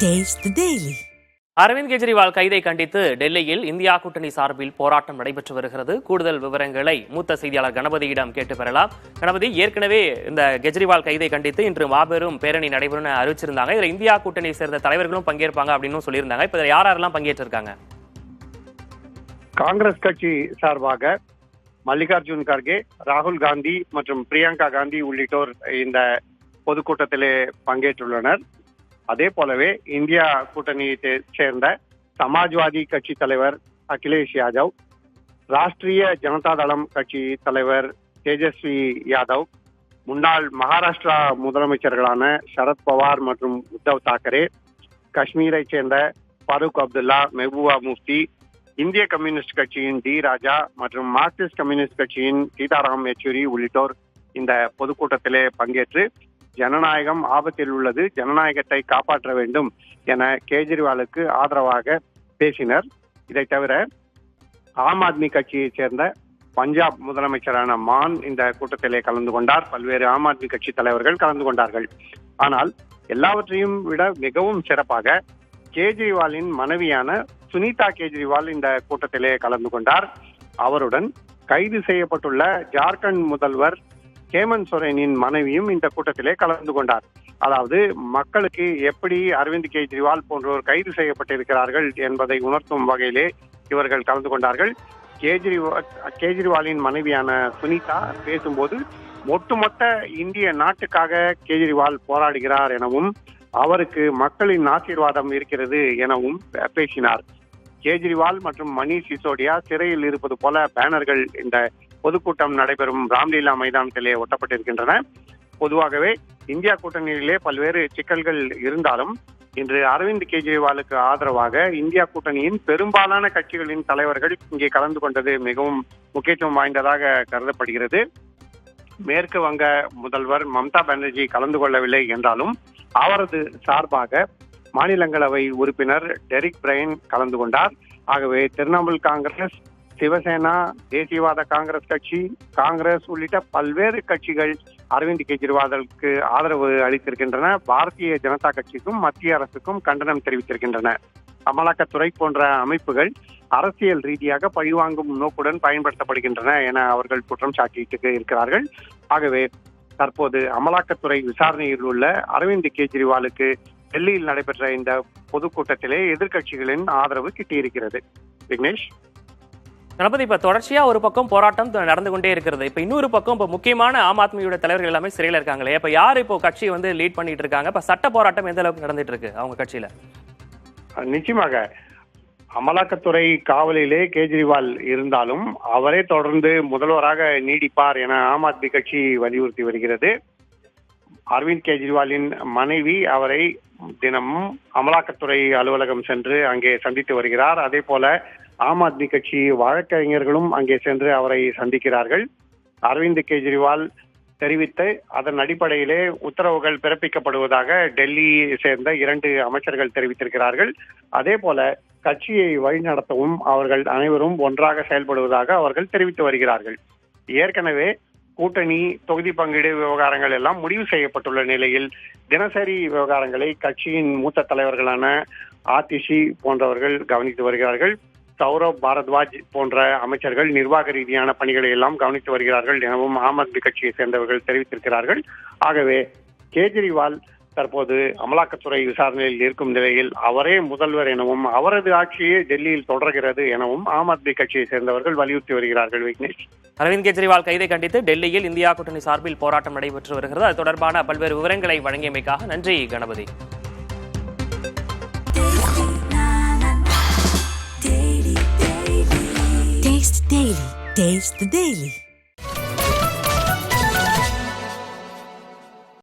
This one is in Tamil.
Taste the Daily. Aravind Kejriwal கைதை கண்டித்து டெல்லியில் இந்தியா கூட்டணி சார்பில் போராட்டம் நடைபெற்று வருகிறது. கூடுதல் விவரங்களை மூத்த செய்தியாளர் கணபதியிடம் கேட்டு பெறலாம். கணபதி, ஏற்கனவே இந்த கெஜ்ரிவால் கைதை கண்டித்து இன்று மாபெரும் பேரணி நடைபெறும் அறிவிச்சிருந்தாங்க. இதுல இந்தியா கூட்டணியை சேர்ந்த தலைவர்களும் பங்கேற்பாங்க அப்படின்னு சொல்லியிருந்தாங்க. இப்ப யாரெல்லாம் பங்கேற்றிருக்காங்க? காங்கிரஸ் கட்சி சார்பாக மல்லிகார்ஜுன் கார்கே, ராகுல் காந்தி மற்றும் பிரியங்கா காந்தி உள்ளிட்டோர் இந்த பொதுக்கூட்டத்திலே பங்கேற்றுள்ளனர். அதே போலவே இந்தியா கூட்டணியை சேர்ந்த சமாஜ்வாதி கட்சி தலைவர் அகிலேஷ் யாதவ், ராஷ்டிரிய ஜனதா தளம் கட்சி தலைவர் தேஜஸ்வி யாதவ், முன்னாள் மகாராஷ்டிரா முதலமைச்சர்களான சரத்பவார் மற்றும் உத்தவ் தாக்கரே, காஷ்மீரை சேர்ந்த ஃபாரூக் அப்துல்லா, மெஹபூபா முஃப்தி, இந்திய கம்யூனிஸ்ட் கட்சியின் டி ராஜா மற்றும் மார்க்சிஸ்ட் கம்யூனிஸ்ட் கட்சியின் சீதாராம் யெச்சூரி உள்ளிட்டோர் இந்த பொதுக்கூட்டத்திலே பங்கேற்று ஜனநாயகம் ஆபத்தில் உள்ளது, ஜனநாயகத்தை காப்பாற்ற வேண்டும் என கேஜ்ரிவாலுக்கு ஆதரவாக பேசினர். இதை தவிர ஆம் ஆத்மி கட்சியைச் சேர்ந்த பஞ்சாப் முதலமைச்சரான மான் இந்த கூட்டத்திலே கலந்து கொண்டார். பல்வேறு ஆம் ஆத்மி கட்சி தலைவர்கள் கலந்து கொண்டார்கள். ஆனால் எல்லாவற்றையும் விட மிகவும் சிறப்பாக கேஜ்ரிவாலின் மனைவியான சுனிதா கேஜ்ரிவால் இந்த கூட்டத்திலே கலந்து கொண்டார். அவருடன் கைது செய்யப்பட்டுள்ள ஜார்க்கண்ட் முதல்வர் ஹேமந்த் சோரனின் மனைவியும் இந்த கூட்டத்திலே கலந்து கொண்டார். அதாவது மக்களுக்கு எப்படி அரவிந்த் கெஜ்ரிவால் போன்றோர் கைது செய்யப்பட்டிருக்கிறார்கள் என்பதை உணர்த்தும் வகையிலே இவர்கள் கலந்து கொண்டார்கள். கேஜ்ரிவாலின் மனைவியான சுனிதா பேசும்போது ஒட்டுமொத்த இந்திய நாட்டுக்காக கேஜ்ரிவால் போராடுகிறார் எனவும் அவருக்கு மக்களின் ஆசீர்வாதம் இருக்கிறது எனவும் பேசினார். கேஜ்ரிவால் மற்றும் மணீஷ் சிசோடியா சிறையில் இருப்பது போல பேனர்கள் இந்த பொதுக்கூட்டம் நடைபெறும் ராம்லீலா மைதானத்திலே ஒட்டப்பட்டிருக்கின்றன. பொதுவாகவே இந்தியா கூட்டணியிலே பல்வேறு சிக்கல்கள் இருந்தாலும் இன்று அரவிந்த் கெஜ்ரிவாலுக்கு ஆதரவாக இந்தியா கூட்டணியின் பெரும்பாலான கட்சிகளின் தலைவர்கள் இங்கே கலந்து கொண்டது மிகவும் முக்கியத்துவம் வாய்ந்ததாக கருதப்படுகிறது. மேற்கு வங்க முதல்வர் மம்தா பானர்ஜி கலந்து கொள்ளவில்லை என்றாலும் அவரது சார்பாக மாநிலங்களவை உறுப்பினர் டெரிக் பிரைன் கலந்து கொண்டார். ஆகவே திரிணாமுல் காங்கிரஸ், சிவசேனா, தேசியவாத காங்கிரஸ் கட்சி, காங்கிரஸ் உள்ளிட்ட பல்வேறு கட்சிகள் அரவிந்த் கெஜ்ரிவாலுக்கு ஆதரவு அளித்திருக்கின்றன. பாரதிய ஜனதா கட்சிக்கும் மத்திய அரசுக்கும் கண்டனம் தெரிவித்திருக்கின்றன. அமலாக்கத்துறை போன்ற அமைப்புகள் அரசியல் ரீதியாக பழிவாங்கும் நோக்குடன் பயன்படுத்தப்படுகின்றன என அவர்கள் குற்றம் சாட்டிட்டு இருக்கிறார்கள். ஆகவே தற்போது அமலாக்கத்துறை விசாரணையில் உள்ள அரவிந்த் கெஜ்ரிவாலுக்கு டெல்லியில் நடைபெற்ற இந்த பொதுக்கூட்டத்திலே எதிர்கட்சிகளின் ஆதரவு கிட்டியிருக்கிறது. விக்னேஷ். கணபதி, இப்ப தொடர்ச்சியா ஒரு பக்கம் போராட்டம் நடந்து கொண்டே இருக்கிறது. இப்ப இன்னொரு பக்கம் இப்ப முக்கியமான ஆம் ஆத்மியோட தலைவர்கள் எல்லாமே சிறையில் இருக்காங்களே, இப்ப யாரு இப்போ கட்சி லீட் பண்ணிட்டு இருக்காங்க? இப்ப சட்ட போராட்டம் எந்த அளவுக்கு நடந்துட்டு இருக்கு அவங்க கட்சியில? நிச்சயமாக அமலாக்கத்துறை காவலிலே கேஜ்ரிவால் இருந்தாலும் அவரே தொடர்ந்து முதல்வராக நீடிப்பார் என ஆம் ஆத்மி கட்சி வலியுறுத்தி வருகிறது. அரவிந்த் கெஜ்ரிவாலின் மனைவி அவரை தினமும் அமலாக்கத்துறை அலுவலகம் சென்று அங்கே சந்தித்து வருகிறார். அதே போல ஆம் ஆத்மி கட்சி வழக்கறிஞர்களும் அங்கே சென்று அவரை சந்திக்கிறார்கள். அரவிந்த் கெஜ்ரிவால் தெரிவித்த அதன் அடிப்படையிலே உத்தரவுகள் பிறப்பிக்கப்படுவதாக டெல்லியை சேர்ந்த 2 அமைச்சர்கள் தெரிவித்திருக்கிறார்கள். அதே போல கட்சியை வழிநடத்தவும் அவர்கள் அனைவரும் ஒன்றாக செயல்படுவதாக அவர்கள் தெரிவித்து வருகிறார்கள். ஏற்கனவே கூட்டணி, தொகுதி பங்கீடு விவகாரங்கள் எல்லாம் முடிவு செய்யப்பட்டுள்ள நிலையில் தினசரி விவகாரங்களை கட்சியின் மூத்த தலைவர்களான ஆதிஷி போன்றவர்கள் கவனித்து வருகிறார்கள். சௌரவ் பாரத்வாஜ் போன்ற அமைச்சர்கள் நிர்வாக ரீதியான பணிகளை எல்லாம் கவனித்து வருகிறார்கள் எனவும் ஆம் ஆத்மி கட்சியை சேர்ந்தவர்கள் தெரிவித்திருக்கிறார்கள். ஆகவே கேஜ்ரிவால் தற்போது அமலாக்கத்துறை விசாரணையில் இருக்கும் நிலையில் அவரே முதல்வர் எனவும் அவரது ஆட்சியே டெல்லியில் தொடர்கிறது எனவும் ஆம் ஆத்மி கட்சியை சேர்ந்தவர்கள் வலியுறுத்தி வருகிறார்கள். விக்னேஷ். அரவிந்த் கெஜ்ரிவால் கைதை கண்டித்து டெல்லியில் இந்தியா கூட்டணி சார்பில் போராட்டம் நடைபெற்று வருகிறது. அது தொடர்பான பல்வேறு விவரங்களை வழங்கியமைக்காக நன்றி கணபதி. Taste the Daily.